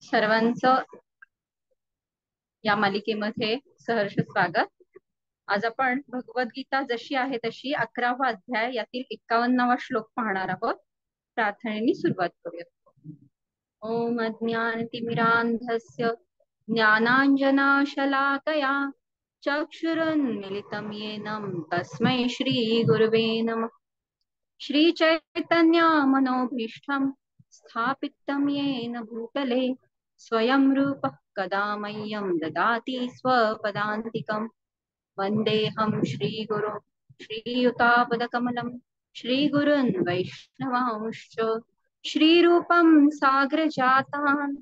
सर्वांचं या मालिकेमध्ये सहर्ष स्वागत. आज आपण भगवद्गीता जशी आहे तशी 11वा अध्याय यातील 51वा श्लोक पाहणार आहोत. प्रार्थनेने सुरुवात करूया. ओम अज्ञानतिमिरान्धस्य ज्ञानाञ्जनशलाकया चक्षुरुन्मिलितं येन तस्मै श्रीगुरवे नमः. श्रीचैतन्य मनोभीष्टं स्थापितं येन भूतले स्वयं रूपः कदा मह्यं ददाति स्वपदान्तिकम्. वन्देऽहं श्रीगुरुं श्रीयुतापदकमलं श्रीगुरुन् वैष्णवांश्च श्रीरूपं साग्रजातान्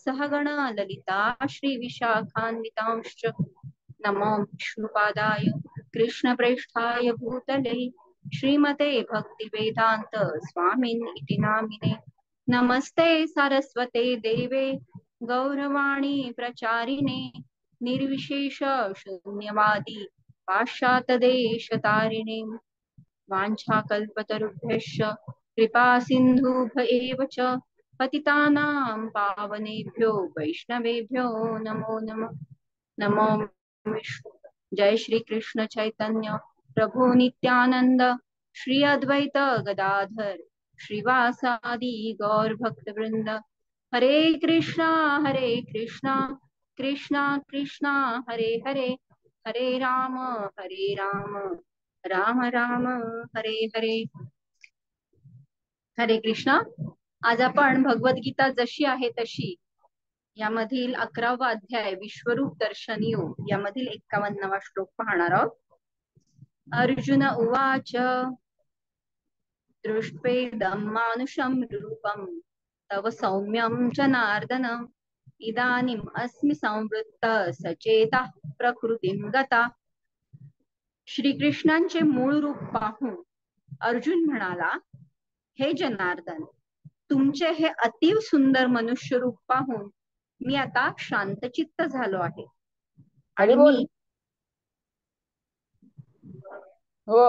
सहगण ललिता श्रीविशाखान्वितांश्च नमो विष्णुपादाय कृष्णप्रेष्ठाय भूतले श्रीमते भक्तिवेदान्त स्वामिन् इति नामिने. नमस्ते सरस्वते देवे गौरवाणी प्रचारिणे निर्विशेष शून्यवादी पाश्चात्यदेशतारिणे. वाञ्छाकल्पतरुभ्यश्च कृपा सिन्धुभ्य एव च पतितानां पावनेभ्यो वैष्णवेभ्यो नमो नमः. नमो विष्णु. जय श्री कृष्ण चैतन्य प्रभु नित्यानंद श्री अद्वैत गदाधर श्रीवासादि गौर भक्त वृंद. हरे कृष्णा कृष्णा कृष्णा हरे हरे, हरे राम राम राम हरे हरे. हरे कृष्णा. आज आपण भगवद्गीता जशी आहे तशी यामधील 11वा अध्याय विश्वरूप दर्शन योग यामधील 51वा श्लोक पाहणार आहोत. अर्जुन उवाच दृष्ट्वेदं मानुषं रूपं तव सौम्यं जनार्दन इदानीम् अस्मि संवृत्तः सचेतः प्रकृतिं गता. श्रीकृष्णांचे मूळ रूप पाहून अर्जुन म्हणाला, हे जनार्दन, तुमचे हे अतिव सुंदर मनुष्य रूप पाहून मी आता शांतचित्त झालो आहे. आणि मी हो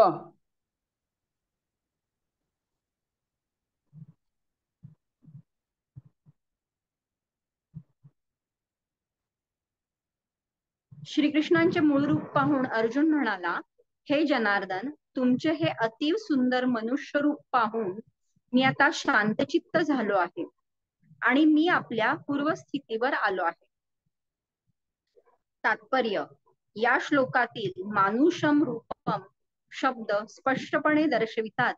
श्रीकृष्णांचे मूळ रूप पाहून अर्जुन म्हणाला, हे जनार्दन, तुमचे हे अतिव सुंदर मनुष्य रूप पाहून मी आता शांतचित्त झालो आहे आणि मी आपल्या पूर्वस्थितीवर आलो आहे. तात्पर्य. या श्लोकातील मानुषम रूपम शब्द स्पष्टपणे दर्शवितात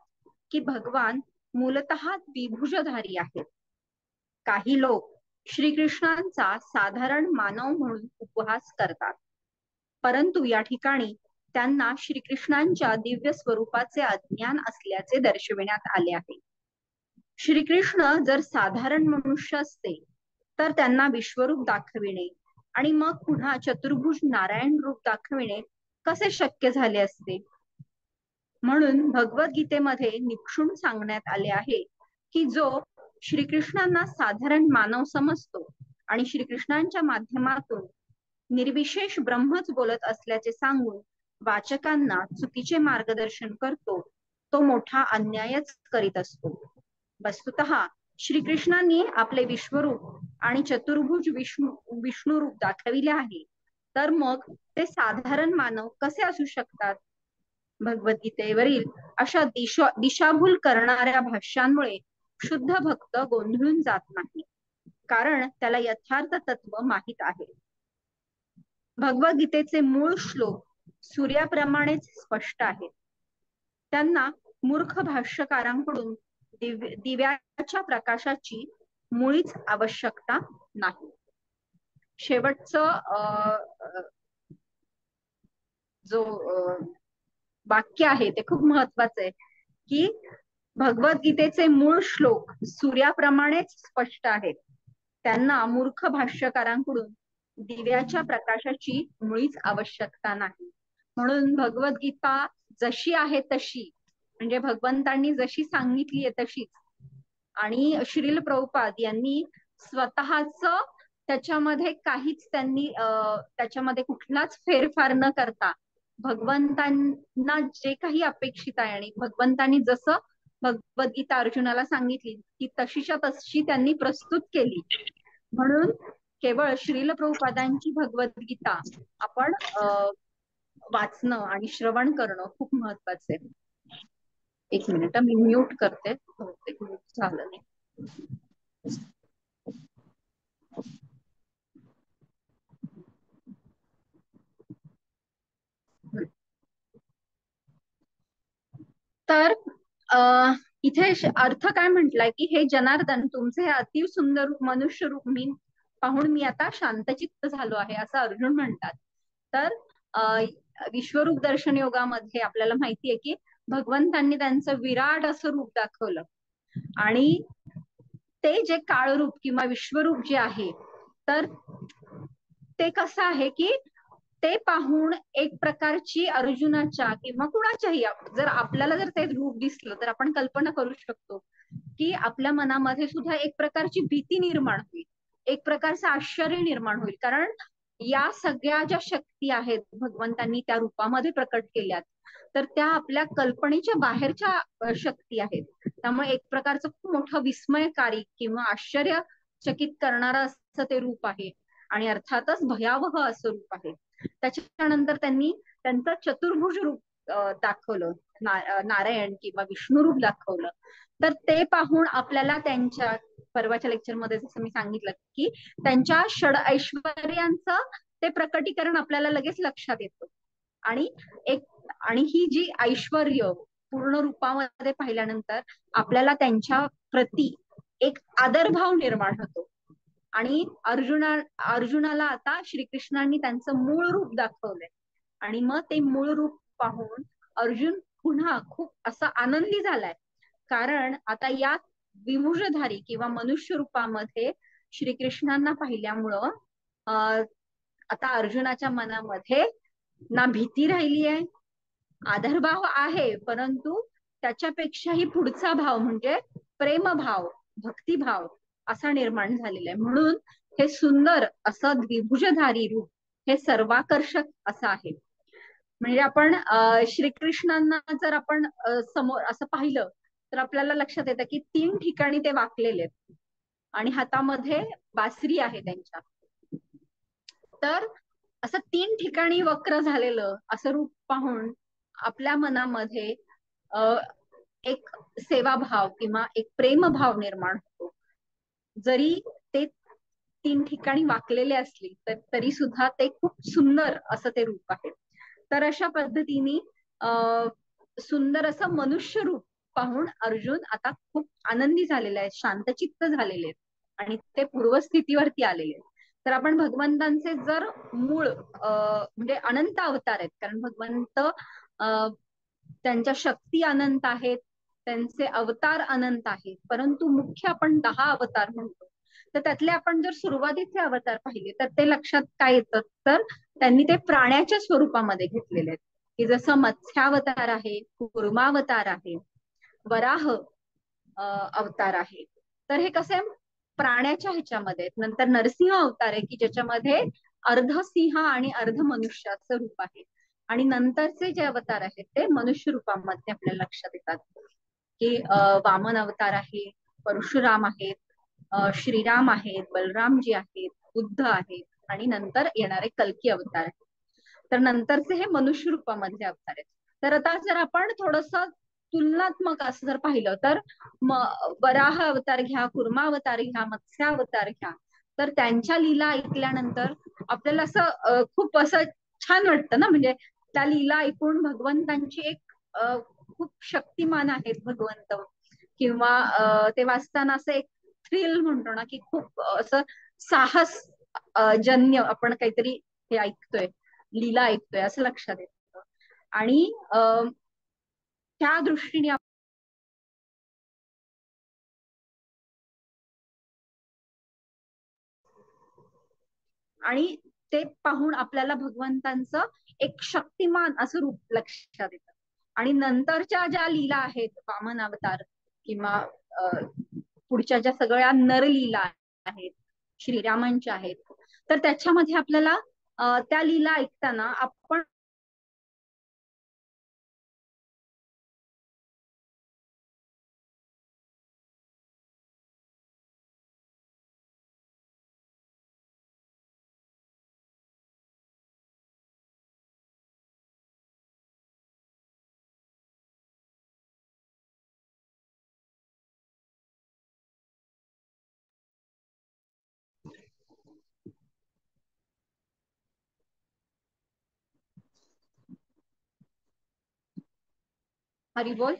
की भगवान मूलतः द्विभुजधारी आहेत. काही लोक श्रीकृष्णांचा साधारण मानव म्हणून उपहास करतात, परंतु या ठिकाणी त्यांना श्रीकृष्णांच्या दिव्य स्वरूपाचे अज्ञान असल्याचे दर्शविण्यात आले आहे. श्रीकृष्ण जर साधारण मनुष्य असते तर त्यांना विश्वरूप दाखविणे आणि मग पुन्हा चतुर्भुज नारायण रूप दाखविणे कसे शक्य झाले असते. म्हणून भगवद्गीतेमध्ये निक्षून सांगण्यात आले आहे की जो श्रीकृष्णांना साधारण मानव समजतो आणि श्रीकृष्णांच्या माध्यमातून निर्विशेष ब्रह्मच बोलत असल्याचे सांगून वाचकांना चुकीचे मार्गदर्शन करतो, तो मोठा अन्यायच करीत असतो. वस्तुतः श्रीकृष्णांनी आपले विश्वरूप आणि चतुर्भुज विष्णू रूप दाखविले आहे, तर मग ते साधारण मानव कसे असू शकतात. भगवद्गीतेवरील अशा दिशाभूल करणाऱ्या भाष्यांमुळे शुद्ध भक्त गोंधळून जात नाही, कारण त्याला यथार्थ तत्व माहित आहे. भगवद्गीतेचे मूळ श्लोक सूर्याप्रमाणेच स्पष्ट आहेत. त्यांना मूर्ख भाष्यकारांकडून दिव्याच्या प्रकाशाची मुळीच आवश्यकता नाही. शेवटचं जो वाक्य आहे ते खूप महत्वाचं आहे की भगवद्गीतेचे मूळ श्लोक सूर्याप्रमाणेच स्पष्ट आहेत. त्यांना मूर्ख भाष्यकारांकडून दिव्याच्या प्रकाशाची मुळीच आवश्यकता नाही. म्हणून भगवद्गीता जशी आहे तशी, म्हणजे भगवंतांनी जशी सांगितली आहे तशीच, आणि श्रील प्रभुपाद यांनी स्वतःच त्याच्यामध्ये काहीच त्याच्यामध्ये कुठलाच फेरफार न करता भगवंतांना जे काही अपेक्षित आहे आणि भगवंतांनी जसं भगवद्गीता अर्जुनाला सांगितली ती तशीच्या तशी त्यांनी प्रस्तुत केली म्हणून केवळ श्रील प्रभुपादांची भगवद्गीता आपण वाचणं आणि श्रवण करणं खूप महत्वाचं आहे. एक मिनिट मी म्यूट करते, बहुतेक म्यूट झालं नाही. तर इथे अर्थ काय म्हटलाय की हे जनार्दन तुमचे हे अति सुंदर रूप मनुष्य रूप मी पाहून मी आता शांतचित्त झालो आहे असं अर्जुन म्हणतात. तर विश्वरूप दर्शन योगामध्ये आपल्याला माहितीये की भगवंतांनी त्यांचं विराट असं रूप दाखवलं आणि ते जे काळरूप किंवा विश्वरूप जे आहे तर ते कसं आहे की ते पाहून एक प्रकारची अर्जुनाच्या किंवा कुणाच्याही जर आपल्याला जर ते रूप दिसलं तर आपण कल्पना करू शकतो की आपल्या मनामध्ये सुद्धा एक प्रकारची भीती निर्माण होईल, एक प्रकारचं आश्चर्य निर्माण होईल. कारण या सगळ्या ज्या शक्ती आहेत भगवंतांनी त्या रूपामध्ये प्रकट केल्यात तर त्या आपल्या कल्पनेच्या बाहेरच्या शक्ती आहेत. त्यामुळे एक प्रकारचं खूप मोठं विस्मयकारी किंवा आश्चर्यचकित करणारं असं ते रूप आहे आणि अर्थातच भयावह असं रूप आहे. त्याच्यानंतर त्यांनी त्यांचं चतुर्भुज रूप दाखवलं, नारायण किंवा विष्णू रूप दाखवलं. तर ते पाहून आपल्याला त्यांच्या परवाच्या लेक्चरमध्ये जसं मी सांगितलं की त्यांच्या षड ऐश्वर्यांचं ते प्रकटीकरण आपल्याला लगेच लक्षात येतं. आणि ही जी ऐश्वर्य पूर्ण रूपामध्ये पाहिल्यानंतर आपल्याला त्यांच्या प्रती एक आदरभाव निर्माण होतो. आणि अर्जुनाला आता श्रीकृष्णांनी त्यांचं मूळ रूप दाखवलंय आणि मग ते मूळ रूप पाहून अर्जुन पुन्हा खूप असा आनंदी झालाय. कारण आता या विभुजधारी किंवा मनुष्य रूपामध्ये श्रीकृष्णांना पाहिल्यामुळं आता अर्जुनाच्या मनामध्ये ना भीती राहिली आहे, आदरभाव आहे, परंतु त्याच्यापेक्षाही पुढचा भाव म्हणजे प्रेमभाव, भक्तिभाव असा निर्माण झालेला आहे. म्हणून हे सुंदर असं द्विभुजधारी रूप हे सर्वाकर्षक असं आहे. म्हणजे आपण श्रीकृष्णांना जर आपण समोर असं पाहिलं तर आपल्याला लक्षात येतं की 3 ठिकाणी ते वाकलेले आहेत आणि हातामध्ये बासरी आहे त्यांच्या. तर असं 3 ठिकाणी वक्र झालेलं असं रूप पाहून आपल्या मनामध्ये एक सेवाभाव किंवा एक प्रेमभाव निर्माण होतो. जरी ते 3 ठिकाणी वाकलेले असले तरी सुद्धा ते खूप सुंदर असं ते रूप आहे. तर अशा पद्धतीने सुंदर असं मनुष्य रूप पाहून अर्जुन आता खूप आनंदी झालेले आहेत, शांतचित्त झालेले आहेत आणि ते पूर्वस्थितीवरती आलेले आहेत. तर आपण भगवंतांचे जर मूळ म्हणजे अनंत अवतार आहेत, कारण भगवंत त्यांच्या शक्ती अनंत आहेत, त्यांचे अवतार अनंत आहेत, परंतु मुख्य आपण 10 अवतार म्हणतो. तर त्यातले आपण जर सुरुवातीचे अवतार पाहिले तर ते लक्षात काय येतं तर त्यांनी ते प्राण्याच्या स्वरूपामध्ये घेतलेले आहेत, की जसं मत्स्यावतार आहे, कुर्मावतार आहे, वराह अवतार आहे. तर हे कसे प्राण्याच्या ह्याच्यामध्ये. नंतर नरसिंह अवतार आहे की ज्याच्यामध्ये अर्ध सिंह आणि अर्ध मनुष्याचं रूप आहे. आणि नंतरचे जे अवतार आहेत ते मनुष्य रूपामध्ये आपल्याला लक्षात येतात, की वामन अवतार आहे, परशुराम आहेत, श्रीराम आहेत, बलरामजी आहेत, बुद्ध आहेत आणि नंतर येणारे कल्की अवतार आहेत. तर नंतरचे हे मनुष्य रूपामध्ये अवतार आहेत. तर आता जर आपण थोडस तुलनात्मक असं जर पाहिलं तर वराह अवतार घ्या, कुर्मा अवतार घ्या, मत्स्य अवतार घ्या, तर त्यांच्या लीला ऐकल्यानंतर आपल्याला असं खूप असं छान वाटतं ना. म्हणजे त्या लीला ऐकून भगवंतांची एक खूप शक्तिमान आहेत भगवंत, किंवा ते वाचताना असं एक थ्रिल म्हणतो ना की खूप असं साहस जन्य आपण काहीतरी हे ऐकतोय, लीला ऐकतोय असं लक्षात येतं. आणि त्या दृष्टीने आणि ते पाहून आपल्याला भगवंतांचं एक शक्तिमान असं रूप लक्षात येतं. आणि नंतरच्या ज्या लीला आहेत वामन अवतार किंवा पुढच्या ज्या सगळ्या नरलीला आहेत श्रीरामांच्या आहेत, तर त्याच्यामध्ये आपल्याला त्या लीला ऐकताना आपण हरी बोल.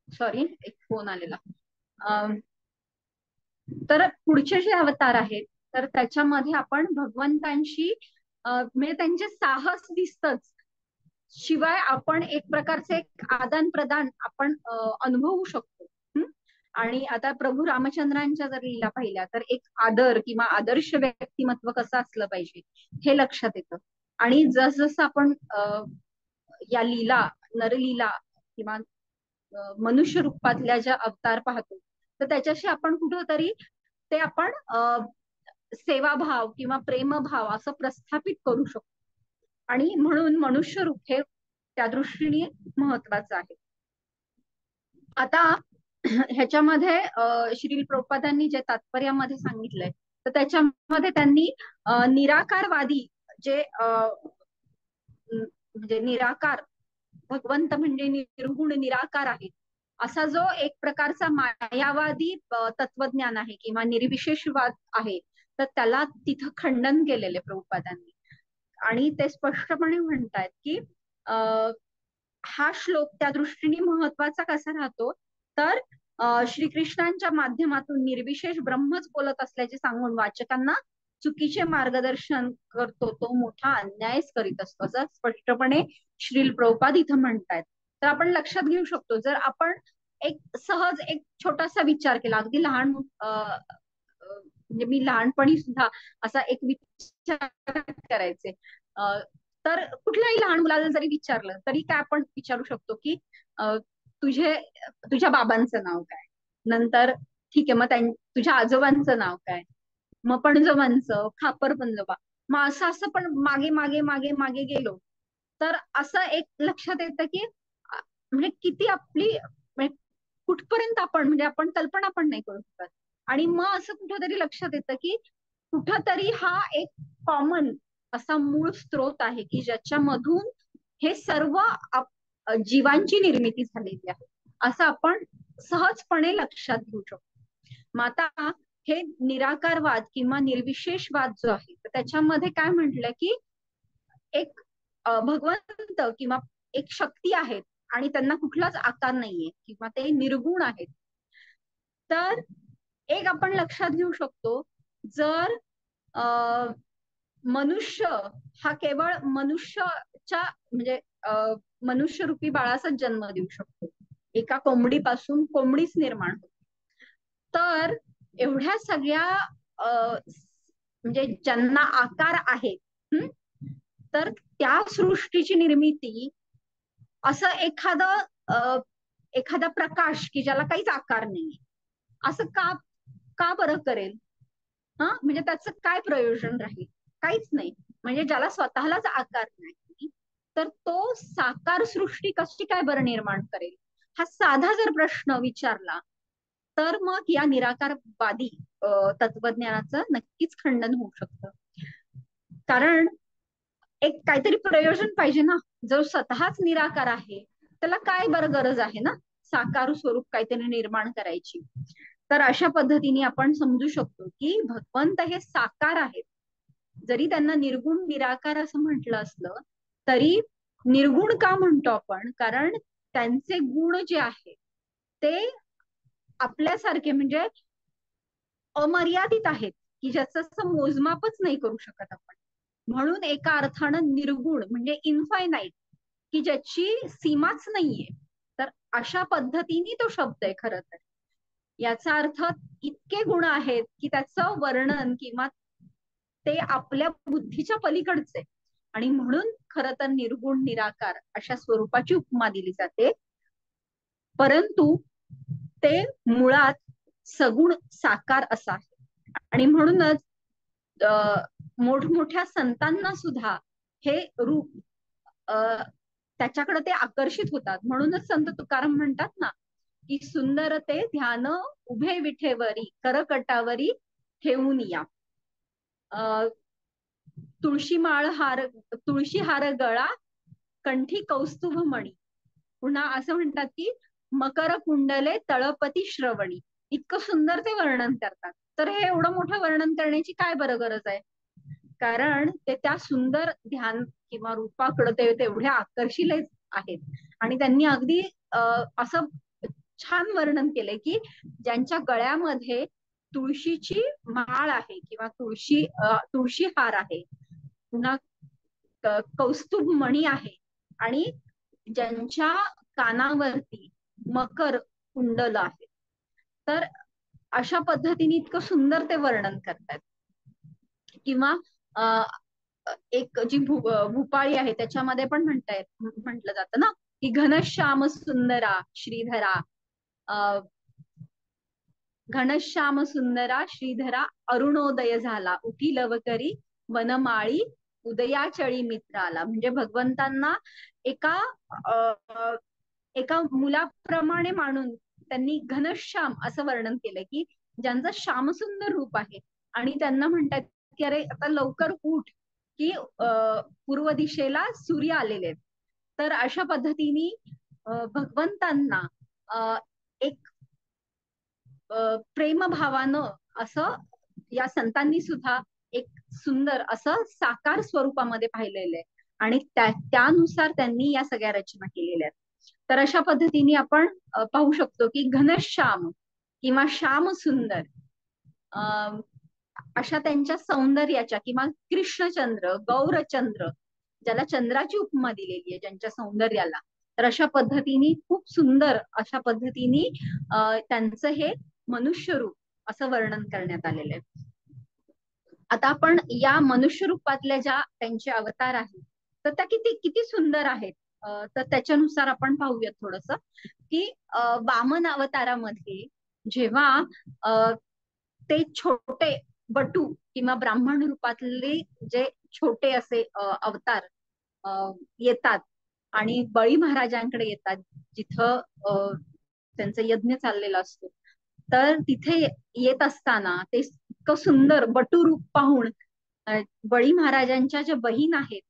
सॉरी, एक फोन आलेला. अं, तर पुढचे जे अवतार आहेत तर त्याच्यामध्ये आपण भगवंतांशी म्हणजे त्यांचे साहस दिसतच, शिवाय आपण एक प्रकारचे एक आदान प्रदान आपण अनुभवू शकतो. आणि आता प्रभू रामचंद्रांच्या जर लीला पाहिल्या तर एक आदर किंवा आदर्श व्यक्तिमत्व कसं असलं पाहिजे हे लक्षात येतं. आणि जसजसं आपण या लीला, नरलीला किंवा मनुष्य रूपातल्या ज्या अवतार पाहतो तर त्याच्याशी आपण कुठंतरी ते आपण सेवाभाव किंवा प्रेमभाव असं प्रस्थापित करू शकतो. आणि म्हणून मनुष्य रूप हे त्या दृष्टीने महत्वाचं आहे. आता ह्याच्यामध्ये श्रील प्रभुपादांनी जे तात्पर्यामध्ये सांगितलंय तर त्याच्यामध्ये त्यांनी निराकारवादी जे म्हणजे निराकार भगवंत म्हणजे निर्गुण निराकार आहे असा जो एक प्रकारचा मायावादी तत्वज्ञान आहे किंवा निर्विशेषवाद आहे तर त्याला तिथं खंडन केलेले प्रभुपादांनी. आणि ते स्पष्टपणे म्हणतायत की हा श्लोक त्या दृष्टीने महत्वाचा कसा राहतो तर श्रीकृष्णांच्या माध्यमातून निर्विशेष ब्रह्मच बोलत असल्याचे सांगून वाचकांना चुकीचे मार्गदर्शन करतो तो मोठा अन्यायच करीत असतो असं स्पष्टपणे श्रील प्रभुपाद इथं म्हणतायत. तर आपण लक्षात घेऊ शकतो जर आपण एक सहज एक छोटासा विचार केला, अगदी लहान म्हणजे मी लहानपणी सुद्धा असा एक विचार करायचे, तर कुठल्याही लहान मुलाला जरी विचारलं तरी काय आपण विचारू शकतो की तुझ्या बाबांचं नाव काय, नंतर ठीक आहे मग तुझ्या आजोबांचं नाव काय, मग पणजोबांचं, खापर पंजोबा, मग असं असं पण मागे मागे मागे मागे गेलो तर असं एक लक्षात येतं की म्हणजे किती आपली म्हणजे कुठपर्यंत आपण म्हणजे आपण कल्पना पण नाही करू शकत. आणि मग असं कुठंतरी लक्षात येतं की कुठंतरी हा एक कॉमन असा मूळ स्रोत आहे की ज्याच्यामधून हे सर्व जीवांची निर्मिती झालेली आहे असं आपण सहजपणे लक्षात घेऊ शकतो. मग आता हे निराकारवाद किंवा निर्विशेषवाद जो आहे तर त्याच्यामध्ये काय म्हटलं की एक भगवंत किंवा एक शक्ती आहेत आणि त्यांना कुठलाच आकार नाहीये किंवा ते निर्गुण आहेत. तर एक आपण लक्षात घेऊ शकतो जर मनुष्य हा केवळ मनुष्यच्या म्हणजे मनुष्य रूपी बाळाचाच जन्म देऊ शकतो, एका कोंबडीपासून कोंबडीच निर्माण होते, तर एवढ्या सगळ्या म्हणजे ज्यांना आकार आहेत तर त्या सृष्टीची निर्मिती असं एखादा प्रकाश की ज्याला काहीच आकार नाहीये असं का का बरं करेल? म्हणजे त्याचं काय प्रयोजन राहील? काहीच नाही. म्हणजे ज्याला स्वतःलाच आकार नाही तर तो साकार सृष्टी कशी काय बरं निर्माण करेल? हा साधा जर प्रश्न विचारला तर मग या निराकारवादी तत्वज्ञानाचं नक्कीच खंडन होऊ शकतं. कारण एक काहीतरी प्रयोजन पाहिजे ना, जो स्वतःच निराकार आहे त्याला काय बरं गरज आहे ना साकार स्वरूप काहीतरी निर्माण करायची. तर अशा पद्धतीने आपण समजू शकतो की भगवंत हे साकार आहेत, जरी त्यांना निर्गुण निराकार असं म्हटलं असलं तरी निर्गुण का म्हणतो आपण, कारण त्यांचे गुण जे आहेत ते आपल्यासारखे म्हणजे अमर्यादित आहेत की ज्याचं मोजमापच नाही करू शकत आपण. म्हणून एका अर्थानं निर्गुण म्हणजे इनफायनाईट की ज्याची सीमाच नाहीये. तर अशा पद्धतीने तो शब्द आहे खरं तर. याचा अर्थ इतके गुण आहेत की त्याचं वर्णन किंवा ते आपल्या बुद्धीच्या पलीकडचे, आणि म्हणून खरं तर निर्गुण निराकार अशा स्वरूपाची उपमा दिली जाते. परंतु ते मुळात सगुण साकार असा आहे. आणि म्हणूनच मोठमोठ्या संतांना सुद्धा हे रूप त्याच्याकडे ते आकर्षित होतात. म्हणूनच संत तुकाराम म्हणतात ना की सुंदर ते ध्यान उभे विठेवरी करकटावरी ठेवून या. तुळशी हार गळा कंठी कौस्तुभ मणी. पुन्हा असं म्हणतात की मकर कुंडले तळपती श्रवणी. इतकं सुंदर ते वर्णन करतात. तर हे एवढं मोठं वर्णन करण्याची काय बरं गरज आहे? कारण ते त्या सुंदर ध्यान किंवा रूपाकडे ते तेवढे आकर्षिले आहेत. आणि त्यांनी अगदी असं छान वर्णन केलंय की ज्यांच्या गळ्यामध्ये तुळशीची माळ आहे किंवा तुळशी हार आहे, पुन्हा कौस्तुभ मणी आहे, आणि ज्यांच्या कानावरती मकर कुंडल आहे. तर अशा पद्धतीने इतकं सुंदर ते वर्णन करतात. किंवा एक जी भूपाळी आहे त्याच्यामध्ये पण म्हटलं जातं ना की घनश्याम सुंदरा श्रीधरा, घनश्याम सुंदरा श्रीधरा अरुणोदय झाला, उठी लवकरी वनमाळी उदयाचळी मित्राला. म्हणजे भगवंतांना एका एका मुलाप्रमाणे मानून त्यांनी घनश्याम असं वर्णन केलं की ज्यांचं श्यामसुंदर रूप आहे, आणि त्यांना म्हणतात की अरे आता लवकर उठ की पूर्व दिशेला सूर्य आलेले आहेत. तर अशा पद्धतीने भगवंतांना एक प्रेमभावानं असं या संतांनी सुद्धा एक सुंदर असं साकार स्वरूपामध्ये पाहिलेलं आहे, आणि त्यानुसार त्यांनी या सगळ्या रचना केलेल्या आहेत. तर अशा पद्धतीने आपण पाहू शकतो की घनश्याम किंवा श्याम सुंदर अशा त्यांच्या सौंदर्याच्या, किंवा कृष्णचंद्र, गौरचंद्र, ज्याला चंद्राची उपमा दिलेली आहे ज्यांच्या सौंदर्याला, तर अशा पद्धतीने खूप सुंदर अशा पद्धतीने त्यांचं हे मनुष्य रूप असं वर्णन करण्यात आलेलं आहे. आता आपण या मनुष्य रूपातल्या ज्या त्यांचे अवतार आहेत तर त्या किती किती सुंदर आहेत. तर त्याच्यानुसार आपण पाहूयात थोडस की वामन अवतारामध्ये जेव्हा ते छोटे बटू किंवा ब्राह्मण रूपातले जे छोटे असे अवतार येतात आणि बळी महाराजांकडे येतात, जिथं त्यांचा यज्ञ चाललेला असतो, तर तिथे येत असताना ते इतकं सुंदर बटू रूप पाहून बळी महाराजांच्या ज्या बहीण आहेत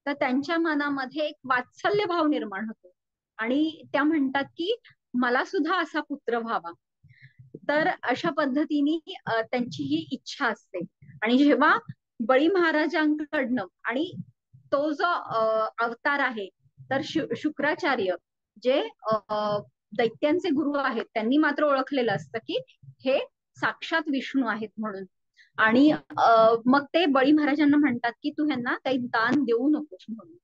तर त्यांच्या मनामध्ये एक वात्सल्य भाव निर्माण होतो, आणि त्या म्हणतात की मला सुद्धा असा पुत्र व्हावा. तर अशा पद्धतीने त्यांची ही इच्छा असते. आणि जेव्हा बळी महाराजांकडनं, आणि तो जो अवतार आहे तर शुक्राचार्य जे दैत्यांचे गुरु आहेत त्यांनी मात्र ओळखलेलं असतं की हे साक्षात विष्णू आहेत म्हणून. आणि मग ते बळी महाराजांना म्हणतात की तू ह्यांना काही दान देऊ नकोस म्हणून.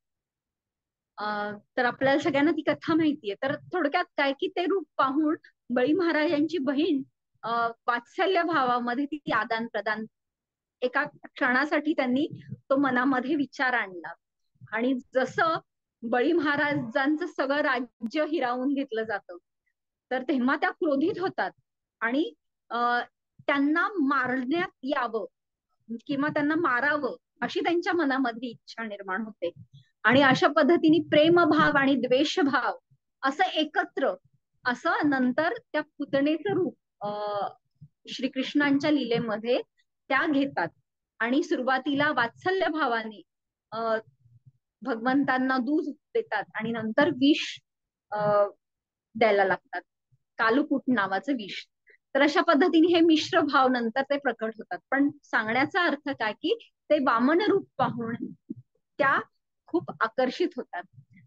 तर आपल्याला सगळ्यांना ती कथा माहितीये. तर थोडक्यात काय की ते रूप पाहून बळी महाराजांची बहीण वात्सल्य भावामध्ये ती आदान प्रदान, एका क्षणासाठी त्यांनी तो मनामध्ये विचार आणला. आणि जसं बळी महाराजांचं सगळं राज्य हिरावून घेतलं जातं तर तेव्हा त्या क्रोधित होतात आणि त्यांना मारण्यात यावं किंवा त्यांना मारावं अशी त्यांच्या मनामध्ये इच्छा निर्माण होते. आणि अशा पद्धतीने प्रेमभाव आणि द्वेषभाव असं एकत्र असं नंतर त्या पुतणेचं रूप श्रीकृष्णांच्या लीलेमध्ये त्या घेतात. आणि सुरुवातीला वात्सल्य भावाने भगवंतांना दूध देतात आणि नंतर विष द्यायला लागतात, कालुकूट नावाचं विष. तर अशा पद्धतीने हे मिश्र भाव नंतर ते प्रकट होतात. पण सांगण्याचा अर्थ काय की ते वामन रूप पाहून त्या खूप आकर्षित होतात.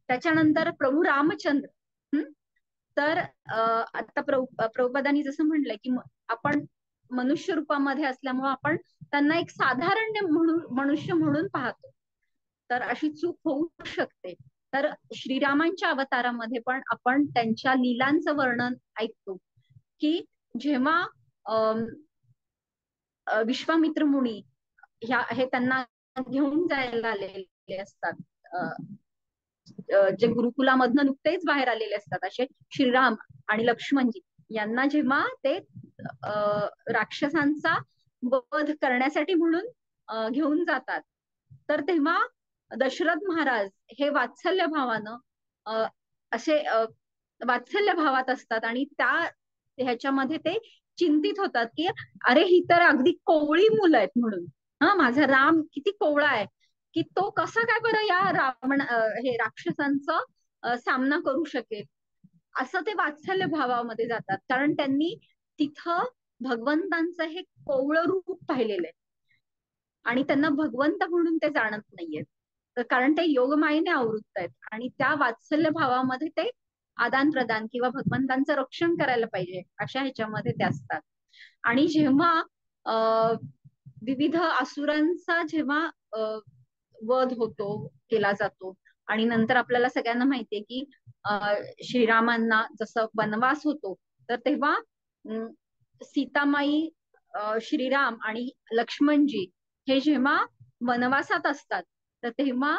त्याच्यानंतर प्रभू रामचंद्र, तर आता प्रभुपादांनी जसं म्हटलंय की आपण मनुष्य रूपामध्ये असल्यामुळे आपण त्यांना एक साधारण मनुष्य म्हणून पाहतो, तर अशी चूक होऊ शकते. तर श्रीरामांच्या अवतारामध्ये पण आपण त्यांच्या लीलांचं वर्णन ऐकतो की जेव्हा विश्वामित्र मुनी हे त्यांना घेऊन जायला आलेले असतात, जे गुरुकुलामधनं नुकतेच बाहेर आलेले असतात असे श्रीराम आणि लक्ष्मणजी यांना जेव्हा ते राक्षसांचा वध करण्यासाठी म्हणून घेऊन जातात, तर तेव्हा दशरथ महाराज हे वात्सल्य भावानं असे वात्सल्य भावात असतात आणि त्या ह्याच्यामध्ये ते चिंतित होतात की अरे ही तर अगदी कोवळी मुलं आहेत म्हणून, माझा राम किती कोवळा आहे की तो कसा काय बरं या हे राक्षसांचा सामना करू शकेल, असं ते वात्सल्य भावामध्ये जातात. कारण त्यांनी तिथं भगवंतांचं हे कोवळं रूप पाहिलेलं आहे. आणि त्यांना भगवंत म्हणून ते जाणत नाहीयेत. तर कारण ते योगमायेने आवृत्त आहेत आणि त्या वात्सल्य भावामध्ये ते आदान प्रदान किंवा भगवंतांचं रक्षण करायला पाहिजे अशा ह्याच्यामध्ये ते असतात. आणि जेव्हा विविध असुरांचा जेव्हा वध होतो, केला जातो, आणि नंतर आपल्याला सगळ्यांना माहितीये की श्रीरामांना जसं वनवास होतो, तर तेव्हा सीतामाई, श्रीराम आणि लक्ष्मणजी हे जेव्हा वनवासात असतात, तर तेव्हा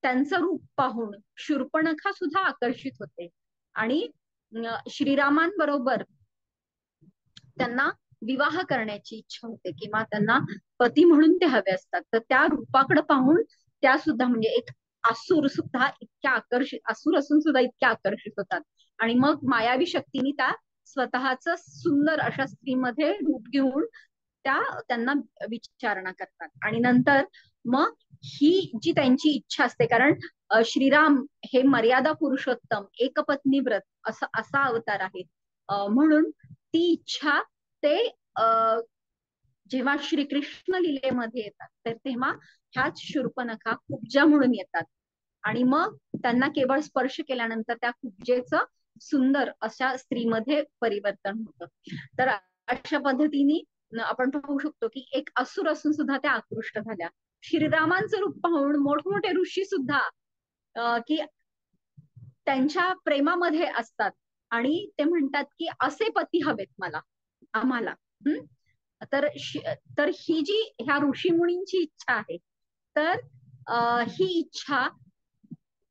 त्यांचं रूप पाहून शूर्पणखा सुद्धा आकर्षित होते आणि श्रीरामांबरोबर त्यांना विवाह करण्याची इच्छा होते किंवा त्यांना पती म्हणून ते हवे असतात. तर त्या रूपाकडे पाहून त्या सुद्धा, म्हणजे एक असुर सुद्धा इतक्या आकर्षित, असुर असून सुद्धा इतक्या आकर्षित होतात आणि मग मायावी शक्तीने त्या स्वतःच सुंदर अशा स्त्रीमध्ये रूप घेऊन त्यांना विचारणा करतात. आणि नंतर मग ही जी त्यांची इच्छा असते, कारण श्रीराम हे मर्यादा पुरुषोत्तम एकपत्नी व्रत असा अवतार आहे, म्हणून ती इच्छा ते जेव्हा श्रीकृष्ण लीलेमध्ये येतात, तर तेव्हा ह्याच शूर्पणखा कुब्जा म्हणून येतात आणि मग त्यांना केवळ स्पर्श केल्यानंतर त्या कुब्जेचं सुंदर अशा स्त्रीमध्ये परिवर्तन होतं. तर अशा पद्धतीने आपण पाहू शकतो की एक असुर असून सुद्धा त्या आकृष्ट झाल्या. श्रीरामांचं रूप पाहून मोठमोठे ऋषी सुद्धा की त्यांच्या प्रेमामध्ये असतात आणि ते म्हणतात की असे पती हवेत मला, आम्हाला. तर ही जी ह्या ऋषीमुनींची इच्छा आहे, तर ही इच्छा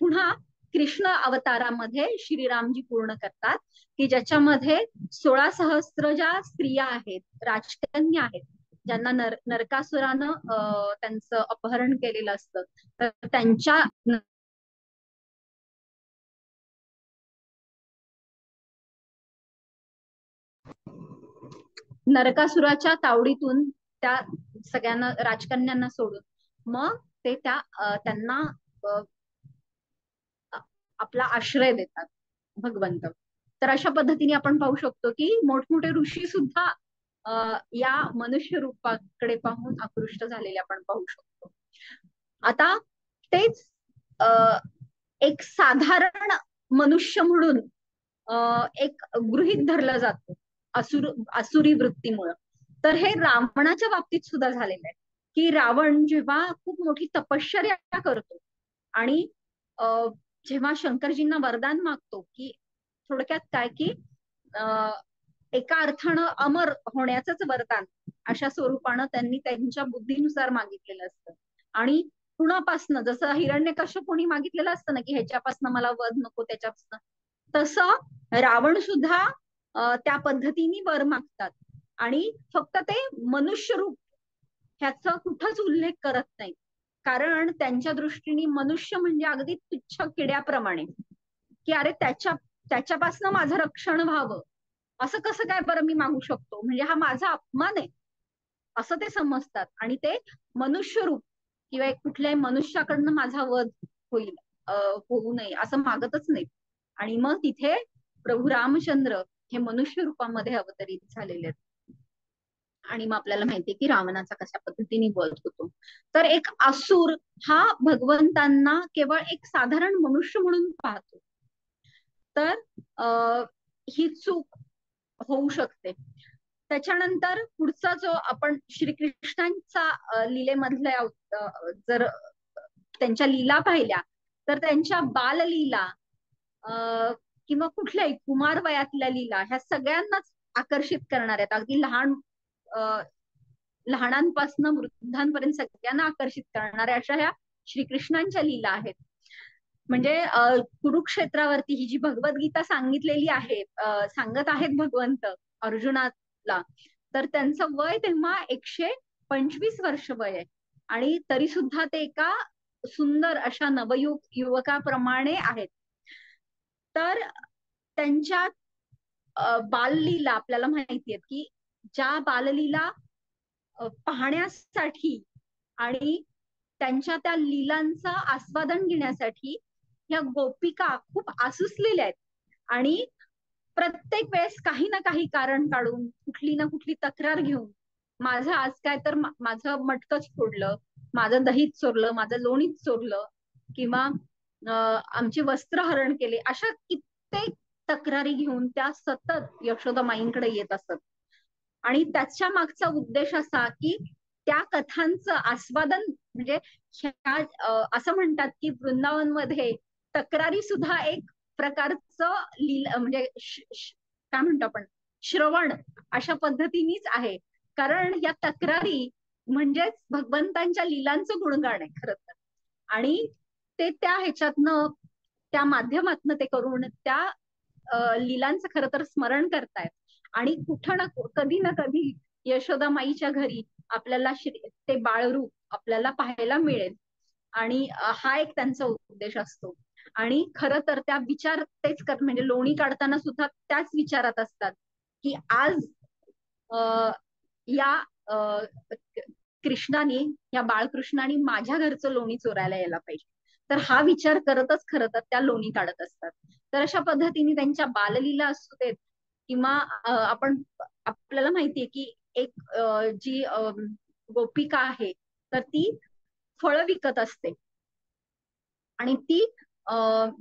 पुन्हा कृष्ण अवतारामध्ये श्रीरामजी पूर्ण करतात, की ज्याच्यामध्ये 16 सहस्त्र ज्या स्त्रिया आहेत, राजकन्या आहेत, ज्यांना नरकासुरानं त्यांचं अपहरण केलेलं असतं, तर त्यांच्या नरकासुराच्या तावडीतून त्या सगळ्यांना राजकन्यांना सोडून मग ते त्यांना आपला आश्रय देतात भगवंत. तर अशा पद्धतीने आपण पाहू शकतो की मोठमोठे ऋषी सुद्धा या मनुष्य रूपाकडे पाहून आकृष्ट झालेले आपण पाहू शकतो. आता तेच एक साधारण मनुष्य म्हणून एक गृहीत धरलं जातं आसुरी वृत्तीमुळं. तर हे रावणाच्या बाबतीत सुद्धा झालेलं आहे, की रावण जेव्हा खूप मोठी तपश्चर्या करतो आणि जेव्हा शंकरजींना वरदान मागतो, की थोडक्यात काय की एका अर्थानं अमर होण्याचंच वरदान अशा स्वरूपानं त्यांनी त्यांच्या बुद्धीनुसार मागितलेलं असतं. आणि कुणापासनं, जसं हिरण्यकश्यपूनी मागितलेलं असतं ना की ह्याच्यापासनं मला वध नको, त्याच्यापासनं, तसं रावण सुद्धा त्या पद्धतीने वर मागतात आणि फक्त ते मनुष्य रूप ह्याचा कुठंच उल्लेख करत नाही, कारण त्यांच्या दृष्टीने मनुष्य म्हणजे अगदी तुच्छ किड्याप्रमाणे, की अरे त्याच्यापासनं माझं रक्षण व्हावं, असं कसं काय बरं मी मागू शकतो, म्हणजे हा माझा अपमान आहे असं ते समजतात. आणि ते मनुष्य रूप किंवा एक कुठल्याही मनुष्याकडनं माझा वध होईल, होऊ नये असं मागतच नाही. आणि मग तिथे प्रभू रामचंद्र हे मनुष्य रूपामध्ये अवतरित झालेले आहेत. आणि मग आपल्याला माहितीये की रावणाचा कशा पद्धतीने वध होतो. तर एक असुर हा भगवंतांना केवळ एक साधारण मनुष्य म्हणून पाहतो. तर ही चूक होऊ शकते. त्याच्यानंतर पुढचा जो आपण श्रीकृष्णांचा लीलेमधल्या जर त्यांच्या लीला पाहिल्या, तर त्यांच्या बाललीला किंवा कुठल्याही कुमार वयातल्या लीला ह्या सगळ्यांनाच आकर्षित करणार आहेत. अगदी लहानांपासून वृद्धांपर्यंत सगळ्यांना आकर्षित करणाऱ्या अशा ह्या श्रीकृष्णांच्या लीला आहेत. म्हणजे कुरुक्षेत्रावरती ही जी भगवद्गीता सांगितलेली आहे, सांगत आहेत भगवंत अर्जुनाला, तर त्यांचं वय तेव्हा 125 वर्ष वय आहे आणि तरी सुद्धा ते एका सुंदर अशा युवकाप्रमाणे आहेत. तर त्यांच्या बाललीला आपल्याला माहितीये की ज्या बाललीला पाहण्यासाठी आणि त्यांच्या त्या लीलांचा आस्वादन घेण्यासाठी ह्या गोपिका खूप आसुसलेल्या आहेत आणि प्रत्येक वेळेस काही ना काही कारण काढून, कुठली ना कुठली तक्रार घेऊन माझं आज काय तर माझं मटकच फोडलं, माझं दहीच चोरलं, माझं लोणीच चोरलं, किंवा आमची वस्त्रहरण केले, अशा कित्येक तक्रारी घेऊन त्या सतत यशोदामाईंकडे येत असत. आणि त्याच्या मागचा उद्देश असा की त्या कथांचं आस्वादन, म्हणजे असं म्हणतात की वृंदावन मध्ये तक्रारी सुद्धा एक प्रकारचं म्हणजे काय म्हणतो आपण, श्रवण अशा पद्धतीनेच आहे. कारण या तक्रारी म्हणजेच भगवंतांच्या लीलांचं गुणगाण आहे खरं तर. आणि ते त्या ह्याच्यातनं, त्या माध्यमातनं ते करून त्या लीलांचं खरं तर स्मरण करतायत. आणि कुठं ना कधी ना कधी यशोदा माईच्या घरी आपल्याला ते बाळरूप आपल्याला पाहायला मिळेल. आणि हा एक त्यांचा उद्देश असतो. आणि खरं तर त्या विचार तेच म्हणजे लोणी काढताना सुद्धा त्याच विचारात असतात की आज या कृष्णाने, या बाळकृष्णाने माझ्या घरचं लोणी चोरायला यायला पाहिजे. तर हा विचार करतच खरं तर त्या लोणी काढत असतात. तर अशा पद्धतीने त्यांच्या बाललीला असू देत, किंवा आपण आपल्याला माहितीये की एक जी गोपिका आहे तर ती फळं विकत असते. आणि ती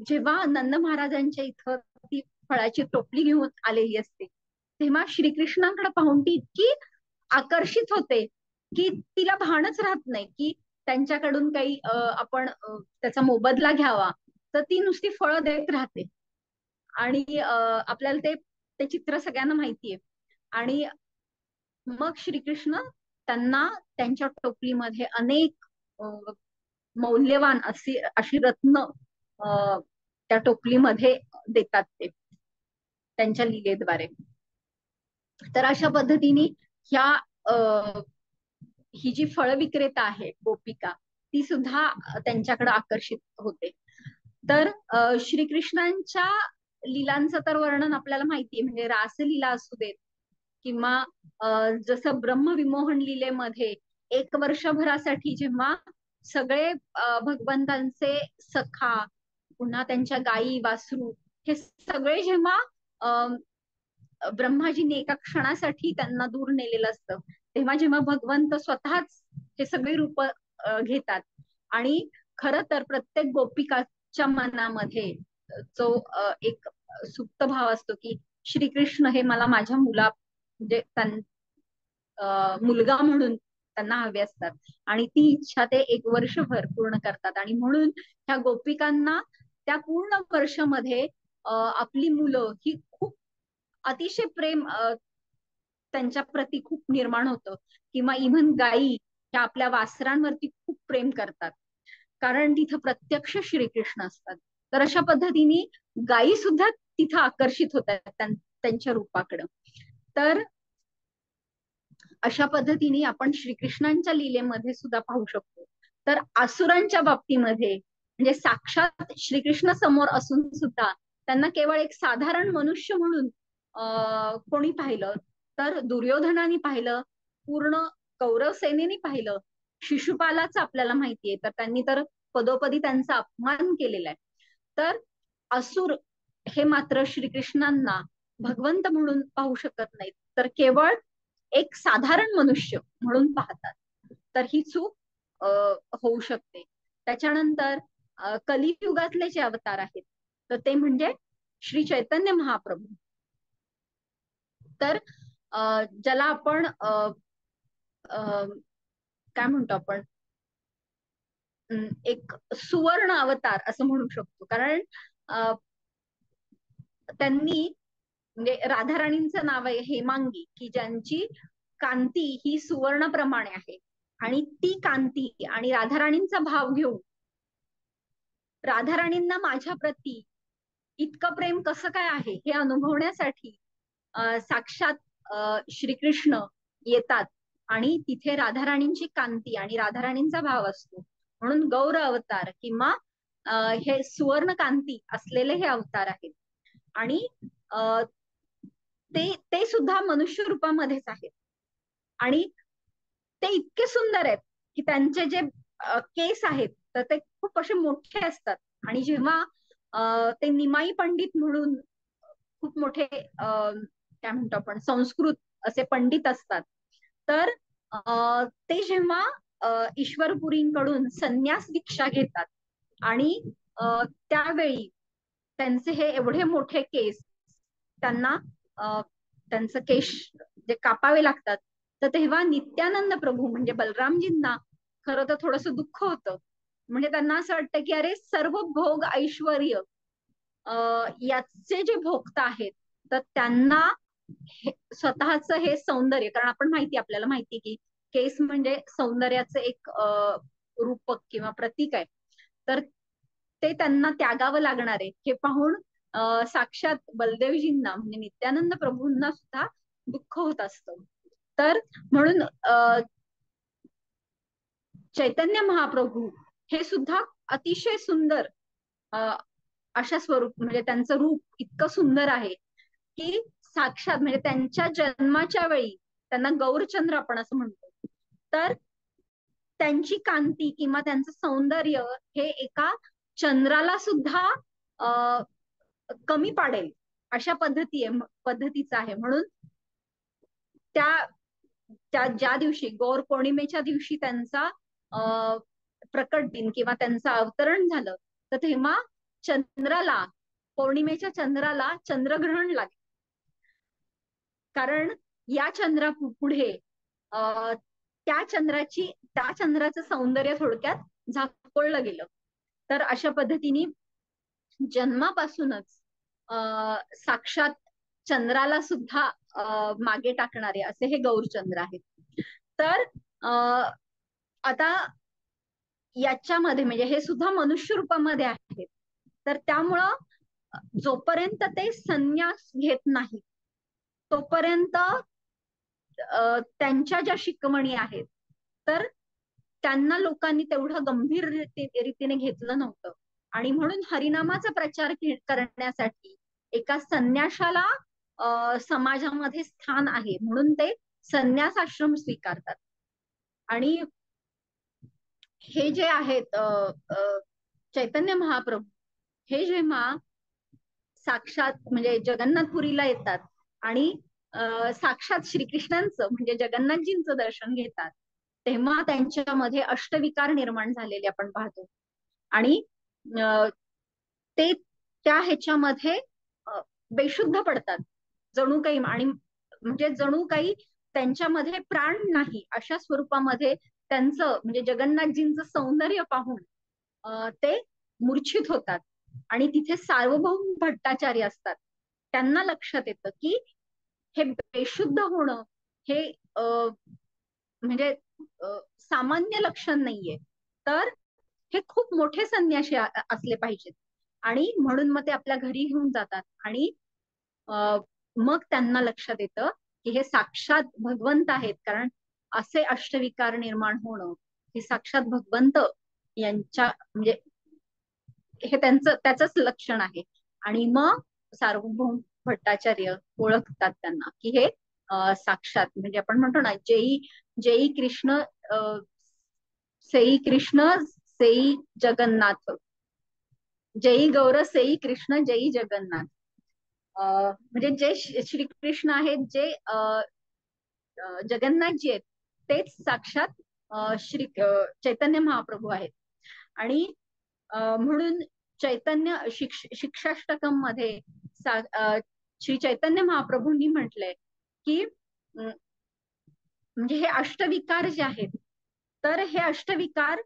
जेव्हा नंद महाराजांच्या इथं ती फळाची टोपली घेऊन आलेली असते, तेव्हा श्रीकृष्णांकडे पाहून ती इतकी आकर्षित होते की तिला भानच राहत नाही की त्यांच्याकडून काही आपण त्याचा मोबदला घ्यावा. तर ती नुसती फळं देत राहते. आणि आपल्याला ते चित्र सगळ्यांना माहितीये. आणि मग श्रीकृष्ण त्यांना त्यांच्या टोपलीमध्ये अनेक मौल्यवान अशी रत्न त्या टोपलीमध्ये देतात ते त्यांच्या लीलेद्वारे. तर अशा पद्धतीने ह्या ही जी फळ विक्रेता आहे गोपिका, ती सुद्धा त्यांच्याकडे आकर्षित होते. तर श्रीकृष्णांच्या लीलांचं तर वर्णन आपल्याला माहितीये, म्हणजे रासलीला असू देत, किंवा जसं ब्रह्मविमोहन लीलेमध्ये 1 वर्षभरासाठी जेव्हा सगळे भगवंतांचे सखा, पुन्हा त्यांच्या गायी वासरू हे सगळे जेव्हा ब्रह्माजीने एका क्षणासाठी त्यांना दूर नेलेलं असतं, तेव्हा जेव्हा भगवंत स्वतःच हे सगळे रूप घेतात. आणि खरं तर प्रत्येक गोपिकाच्या मनामध्ये जो एक सुप्त भाव असतो की श्रीकृष्ण हे मला माझ्या म्हणजे मुलगा म्हणून त्यांना हवे असतात. आणि ती इच्छा ते 1 वर्षभर पूर्ण करतात. आणि म्हणून ह्या गोपिकांना त्या पूर्ण वर्षामध्ये आपली मुलं ही खूप अतिशय प्रेम त्यांच्या प्रती खूप निर्माण होतं. किंवा इव्हन गायी ह्या आपल्या वासरांवरती खूप प्रेम करतात, कारण तिथं प्रत्यक्ष श्रीकृष्ण असतात. तर अशा पद्धतीने गायी सुद्धा तिथं आकर्षित होतात त्यांच्या रूपाकडं. तर अशा पद्धतीने आपण श्रीकृष्णांच्या लीलेमध्ये सुद्धा पाहू शकतो. तर आसुरांच्या बाबतीमध्ये म्हणजे साक्षात श्रीकृष्ण समोर असून सुद्धा त्यांना केवळ एक साधारण मनुष्य म्हणून कोणी पाहिलं, तर दुर्योधनाने पाहिलं, पूर्ण कौरव सेनेने पाहिलं, शिशुपालाच आपल्याला माहितीये, तर त्यांनी तर पदोपदी त्यांचा अपमान केलेला आहे. तर असुर हे मात्र श्रीकृष्णांना भगवंत म्हणून पाहू शकत नाहीत, तर केवळ एक साधारण मनुष्य म्हणून पाहतात. तर ही चूक होऊ शकते. त्याच्यानंतर कलियुगातले जे अवतार आहेत तर ते म्हणजे श्री चैतन्य महाप्रभू. तर ज्याला आपण काय म्हणतो आपण, एक सुवर्ण अवतार असं म्हणू शकतो. कारण त्यांनी, म्हणजे राधाराणींचं नाव आहे हेमांगी, की ज्यांची कांती ही सुवर्णप्रमाणे आहे. आणि ती कांती आणि राधाराणींचा भाव घेऊन राधाराणींना माझ्या प्रती इतकं प्रेम कसं काय आहे हे अनुभवण्यासाठी साक्षात श्रीकृष्ण येतात. आणि तिथे राधाराणींची कांती आणि राधाराणींचा भाव असतो. म्हणून गौर अवतार किंवा हे सुवर्ण कांती असलेले हे अवतार आहेत. आणि ते सुद्धा मनुष्य रूपामध्येच आहेत. आणि ते इतके सुंदर आहेत की त्यांचे जे केस आहेत तर ते खूप असे मोठे असतात. आणि जेव्हा ते निमाई पंडित म्हणून खूप मोठे काय म्हणतो आपण संस्कृत असे पंडित असतात, तर ते जेव्हा ईश्वरपुरींकडून संन्यास दीक्षा घेतात आणि त्यावेळी त्यांचे हे एवढे मोठे केस त्यांना त्यांचं केश जे कापावे लागतात, तर तेव्हा नित्यानंद प्रभू म्हणजे बलरामजींना खरं तर थोडस दुःख होतं. म्हणजे त्यांना असं वाटतं की अरे सर्व भोग ऐश्वर याचे जे भोगता आहेत, तर त्यांना स्वतःच हे सौंदर्य, कारण आपण आपल्याला माहिती की केस म्हणजे सौंदर्याचं एक रूपक किंवा प्रतीक आहे, तर ते त्यांना त्यागावं लागणार आहे हे पाहून साक्षात बलदेवजींना म्हणजे नित्यानंद प्रभूंना सुद्धा दुःख होत असतं. तर म्हणून चैतन्य महाप्रभू हे सुद्धा अतिशय सुंदर अशा स्वरूप, म्हणजे त्यांचं रूप इतकं सुंदर आहे की साक्षात म्हणजे त्यांच्या जन्माच्या वेळी त्यांना गौरचंद्र आपण असं म्हणतो, तर त्यांची कांती किंवा त्यांचं सौंदर्य हे एका चंद्राला सुद्धा कमी पाडेल अशा पद्धतीचं आहे. म्हणून त्या ज्या दिवशी गौर पौर्णिमेच्या दिवशी त्यांचा प्रकट दिन किंवा त्यांचं अवतरण झालं, तर तेव्हा चंद्राला, पौर्णिमेच्या चंद्राला चंद्रग्रहण लागेल. कारण या चंद्रा पुढे त्या चंद्राचं सौंदर्य थोडक्यात झाकोळलं गेलं. तर अशा पद्धतीने जन्मापासूनच साक्षात चंद्राला सुद्धा मागे टाकणारे असे हे गौरचंद्र आहेत. तर आता याच्यामध्ये म्हणजे हे सुद्धा मनुष्य रूपामध्ये आहेत, तर त्यामुळं जोपर्यंत ते संन्यास घेत नाही तोपर्यंत त्यांच्या ज्या शिकवणी आहेत, तर त्यांना लोकांनी तेवढं गंभीर रीतीने घेतलं नव्हतं. आणि म्हणून हरिनामाचा प्रचार करण्यासाठी एका संन्याशाला समाजामध्ये स्थान आहे, म्हणून ते संन्यास आश्रम स्वीकारतात. आणि हे जे आहेत चैतन्य महाप्रभू हे जेव्हा साक्षात म्हणजे जगन्नाथपुरीला येतात आणि साक्षात श्रीकृष्णांचं म्हणजे जगन्नाथजींचं दर्शन घेतात, तेव्हा त्यांच्यामध्ये अष्टविकार निर्माण झालेले आपण पाहतो. आणि ते त्या ह्याच्यामध्ये बेशुद्ध पडतात जणू काही, आणि म्हणजे जणू काही त्यांच्यामध्ये प्राण नाही अशा स्वरूपामध्ये त्यांचं म्हणजे जगन्नाथजींचं सौंदर्य पाहून ते मूर्छित होतात. आणि तिथे सार्वभौम भट्टाचार्य असतात, त्यांना लक्षात येतं की हे बेशुद्ध होणं हे म्हणजे सामान्य लक्षण नाहीये, तर हे खूप मोठे संन्यासी असले पाहिजेत. आणि म्हणून मग ते आपल्या घरी घेऊन जातात आणि मग त्यांना लक्षात येतं की हे साक्षात भगवंत आहेत, कारण असे अष्टविकार निर्माण होणं हे साक्षात भगवंत यांच्या म्हणजे हे त्याचंच लक्षण आहे. आणि मग सार्वभौम भट्टाचार्य ओळखतात त्यांना की हे साक्षात म्हणजे आपण म्हणतो ना, जेई कृष्ण सेई कृष्ण सेई जगन्नाथ, जई गौर सेई कृष्ण जई जगन्नाथ. म्हणजे जे श्रीकृष्ण आहेत, जे जगन्नाथजी आहेत, तेच साक्षात श्री चैतन्य महाप्रभू आहेत. आणि म्हणून चैतन्य शिक्षाष्टकम मध्ये श्री चैतन्य महाप्रभूंनी म्हटलंय की म्हणजे हे अष्टविकार जे आहेत, तर हे अष्टविकार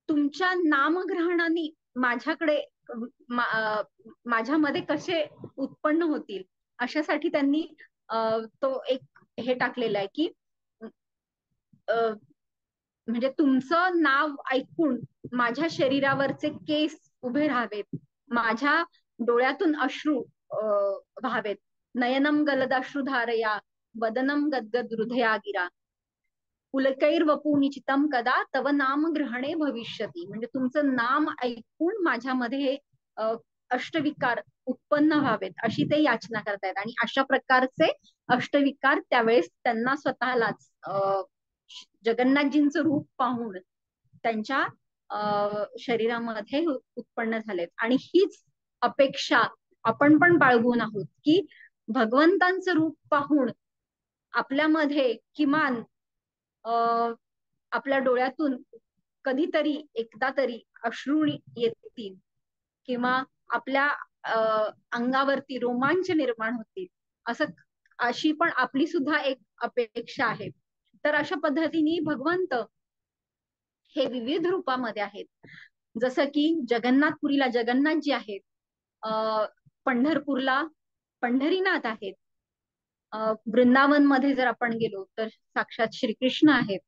तुमच्या नामग्रहणाने माझ्याकडे माझ्यामध्ये कसे उत्पन्न होतील अशासाठी त्यांनी तो एक हे टाकलेलं आहे की म्हणजे तुमचं नाव ऐकून माझ्या शरीरावरचे केस उभे राहावेत, माझ्या डोळ्यातून अश्रू व्हावेत. नयनम गलदाश्रू धारया वदनम गदगद हृदया गिरा पुलकैर्वपुनिचितम कदा तव नाम ग्रहणे भविष्यती. म्हणजे तुमचं नाम ऐकून माझ्यामध्ये अष्टविकार उत्पन्न व्हावेत अशी ते याचना करतायत. आणि अशा प्रकारचे अष्टविकार त्यावेळेस त्यांना स्वतःलाच जगन्नाथजींचं रूप पाहून त्यांच्या शरीरामध्ये उत्पन्न झालेत. आणि हीच अपेक्षा आपण पण बाळगून आहोत की भगवंतांचं रूप पाहून आपल्यामध्ये किमान आपल्या डोळ्यातून कधीतरी एकदा तरी अश्रू येतील किंवा आपल्या अंगावरती रोमांच निर्माण होतील, अशी पण आपली सुद्धा एक अपेक्षा आहे. तर अशा पद्धतीने भगवंत हे विविध रूपामध्ये आहेत. जसं की जगन्नाथपुरीला जगन्नाथ जी आहेत, पंढरपूरला पंढरीनाथ आहेत, वृंदावन मध्ये जर आपण गेलो तर साक्षात श्रीकृष्ण आहेत.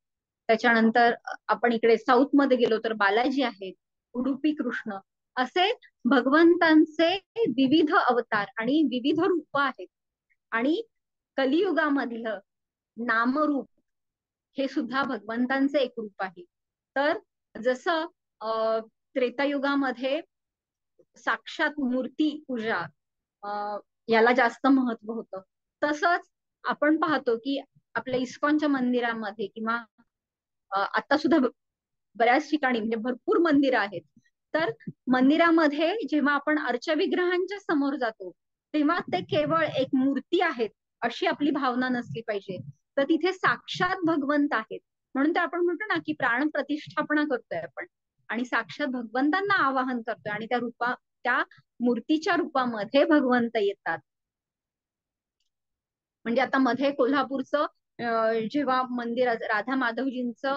त्याच्यानंतर आपण इकडे साऊथ मध्ये गेलो तर बालाजी आहेत, उडुपी कृष्ण, असे भगवंतांचे विविध अवतार आणि विविध रूप आहेत. आणि कलियुगामधील नामरूप हे सुद्धा भगवंतांचे एक रूप आहे. तर जसं त्रेतायुगामध्ये साक्षात मूर्ती पूजा याला जास्त महत्व होतं, तसंच आपण पाहतो की आपल्या इस्कॉनच्या मंदिरामध्ये किंवा आता सुद्धा बऱ्याच ठिकाणी म्हणजे भरपूर मंदिरं आहेत. तर मंदिरामध्ये जेव्हा आपण अर्चविग्रहांच्या समोर जातो तेव्हा ते केवळ एक मूर्ती आहेत अशी आपली भावना नसली पाहिजे, तर तिथे साक्षात भगवंत आहेत. म्हणून तर आपण म्हणतो ना की प्राण प्रतिष्ठापना करतोय आपण आणि साक्षात भगवंतांना आवाहन करतोय आणि त्या मूर्तीच्या रूपामध्ये भगवंत येतात. म्हणजे आता मध्ये कोल्हापूरचं जेव्हा मंदिर राधा माधवजींचं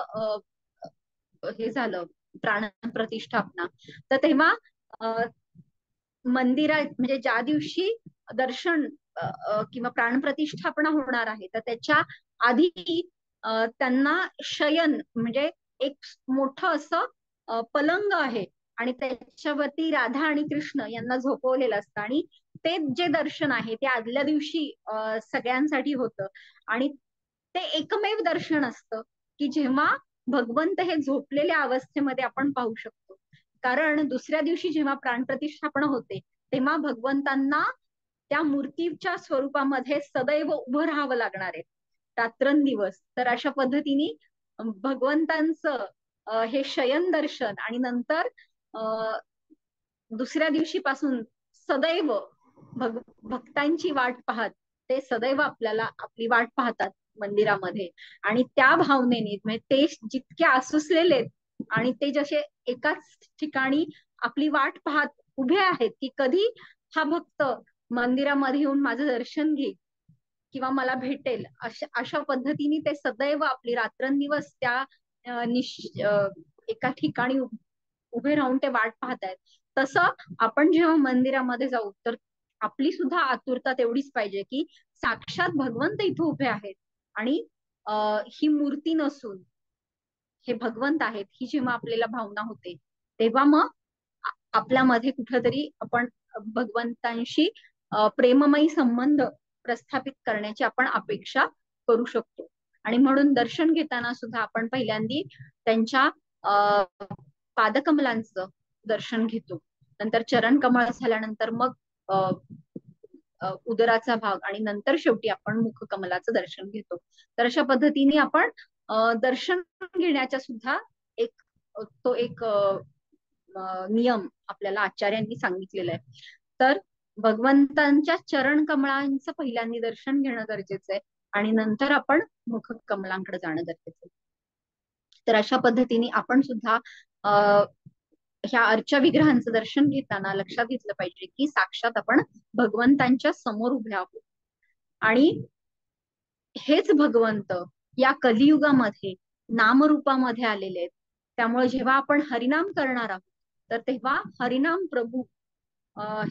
हे झालं प्राण प्रतिष्ठापना, तर तेव्हा मंदिरात म्हणजे ज्या दिवशी दर्शन किंवा प्राणप्रतिष्ठापना होणार आहे तर त्याच्या आधी त्यांना शयन म्हणजे एक मोठं असं पलंग आहे आणि त्याच्यावरती राधा आणि कृष्ण यांना झोपवलेलं असतं आणि ते जे दर्शन आहे ते आदल्या दिवशी सगळ्यांसाठी होतं. आणि ते एकमेव दर्शन असतं की जेव्हा भगवंत हे झोपलेल्या अवस्थेमध्ये आपण पाहू शकतो. कारण दुसऱ्या दिवशी जेव्हा प्राणप्रतिष्ठापना होते तेव्हा भगवंतांना त्या मूर्तीच्या स्वरूपामध्ये सदैव उभं राहावं लागणार आहे रात्रंदिवस. तर अशा पद्धतीने भगवंतांचं हे शयन दर्शन आणि नंतर दुसऱ्या दिवशीपासून सदैव भक्तांची वाट पाहत ते सदैव आपल्याला आपली वाट पाहतात मंदिरामध्ये. आणि त्या भावनेने म्हणजे ते जितके आसुसलेले आणि ते जसे एकाच ठिकाणी आपली वाट पाहत उभे आहेत की कधी हा भक्त मंदिरामध्ये येऊन माझं दर्शन घेईल किंवा मला भेटेल, अशा पद्धतीने ते सदैव आपली रात्रंदिवस त्या एका ठिकाणी उभे राहून ते वाट पाहतायत. तसं आपण जेव्हा मंदिरामध्ये जाऊ तर आपली सुद्धा आतुरता तेवढीच पाहिजे की साक्षात भगवंत इथे उभे आहेत आणि ही मूर्ती नसून हे भगवंत आहेत, ही जेव्हा आपल्याला भावना होते तेव्हा मग आपल्यामध्ये कुठेतरी आपण भगवंतांशी प्रेममयी संबंध प्रस्थापित करण्याची आपण अपेक्षा करू शकतो. आणि म्हणून दर्शन घेताना सुद्धा आपण पहिल्यांदी त्यांच्या पादकमलांचं दर्शन घेतो, नंतर चरण कमळ झाल्यानंतर मग उदराचा भाग आणि नंतर शेवटी आपण मुखकमलाचं दर्शन घेतो. तर अशा पद्धतीने आपण दर्शन घेण्याचा सुद्धा एक नियम आपल्याला आचार्यांनी सांगितलेला आहे. तर भगवंतांच्या चरण कमळांचं पहिल्यांदा दर्शन घेणं गरजेचं आहे आणि नंतर आपण मुख कमलांकडे जाणं गरजेचं आहे. तर अशा पद्धतीने आपण सुद्धा ह्या अर्चा विग्रहांचं दर्शन घेताना लक्षात घेतलं पाहिजे की साक्षात आपण भगवंतांच्या समोर उभे आहोत आणि हेच भगवंत या कलियुगामध्ये नामरूपामध्ये आलेले आहेत. त्यामुळे जेव्हा आपण हरिनाम करणार आहोत तर तेव्हा हरिनाम प्रभू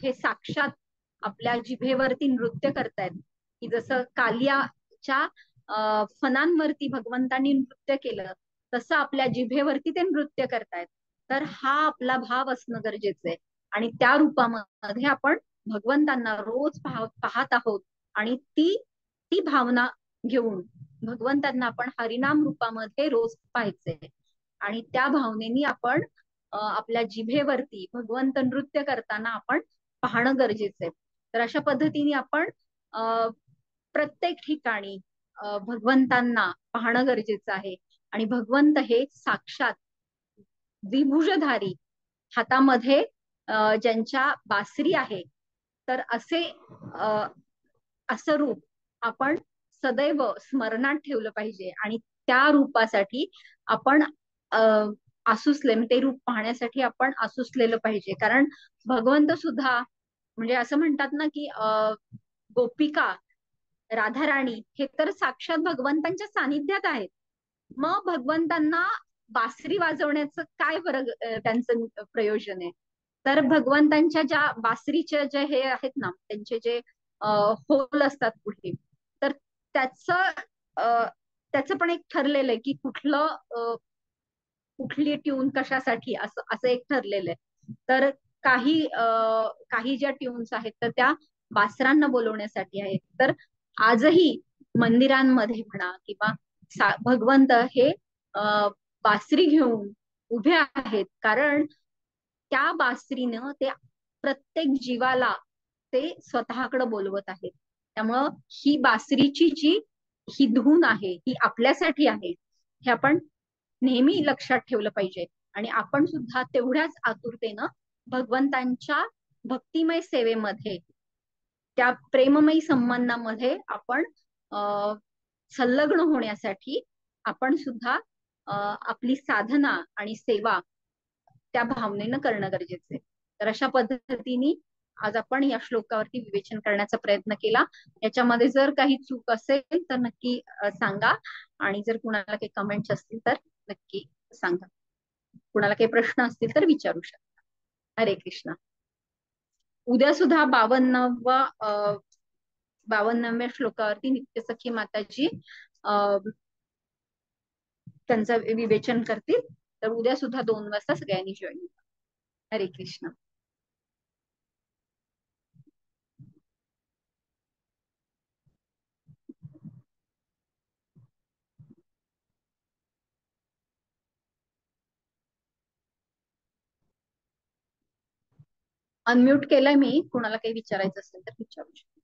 हे साक्षात आपल्या जिभेवरती नृत्य करतायत की जसं कालियाच्या फणांवरती भगवंतांनी नृत्य केलं तसं आपल्या जिभेवरती ते नृत्य करतायत. तर हा आपला भाव असणं गरजेचं आहे आणि त्या रूपामध्ये आपण भगवंतांना रोज पाहत आहोत आणि ती भावना घेऊन भगवंतांना आपण हरिनाम रूपामध्ये रोज पाहायचंय आणि त्या भावनेनी आपण आपल्या जिभेवरती भगवंत नृत्य करताना आपण पाहणं गरजेचं आहे. तर अशा पद्धतीने आपण प्रत्येक ठिकाणी भगवंतांना पाहणं गरजेचं आहे आणि भगवंत हे साक्षात द्विभुजधारी, हातामध्ये ज्यांच्या बासरी आहे, तर असं रूप आपण सदैव स्मरणात ठेवलं पाहिजे आणि त्या रूपासाठी आपण आसुसले, ते रूप पाहण्यासाठी आपण आसुसलेलं पाहिजे. कारण भगवंत सुद्धा म्हणजे असं म्हणतात ना की गोपिका राधाराणी हे तर साक्षात भगवंतांच्या सानिध्यात आहेत. मग भगवंतांना बासरी वाजवण्याचं काय फरक, त्यांचं प्रयोजन आहे. तर भगवंतांच्या ज्या बासरीच्या जे हे आहेत ना, त्यांचे जे होल असतात पुढे, तर त्याचं त्याचं पण एक ठरलेलं आहे की कुठली ट्यून कशासाठी, असं असं एक ठरलेलं आहे. तर काही ज्या ट्यून्स आहेत तर त्या बासरांना बोलवण्यासाठी आहेत. तर आजही मंदिरांमध्ये म्हणा किंवा भगवंत हे बासरी घेऊन उभे आहेत, कारण त्या बासरीनं ते प्रत्येक जीवाला ते स्वतःकडे बोलवत आहेत. त्यामुळं ही बासरीची जी ही धून आहे ही आपल्यासाठी आहे, हे आपण नेहमी लक्षात ठेवलं पाहिजे. आणि आपण सुद्धा तेवढ्याच आतुरतेनं भगवंतांच्या भक्तिमय सेवेमध्ये, त्या प्रेममयी संबंधामध्ये आपण संलग्न होण्यासाठी आपण सुद्धा आपली साधना आणि सेवा त्या भावनेनं करणं गरजेचं आहे. तर अशा पद्धतीने आज आपण या श्लोकावरती विवेचन करण्याचा प्रयत्न केला. याच्यामध्ये जर काही चूक असेल तर नक्की सांगा, आणि जर कुणाला काही कमेंट्स असतील तर नक्की सांगा. कुणाला काही प्रश्न असतील तर विचारू शकता. हरे कृष्ण. उद्या सुद्धा 52व्या श्लोकावरती नित्यसखी माताजी त्यांचं विवेचन करतील. तर उद्या सुद्धा 2 वाजता सगळ्यांनी जॉईन. हरे कृष्ण. अनम्यूट केलंय मी, कुणाला काही विचारायचं असेल तर विचारू शकता.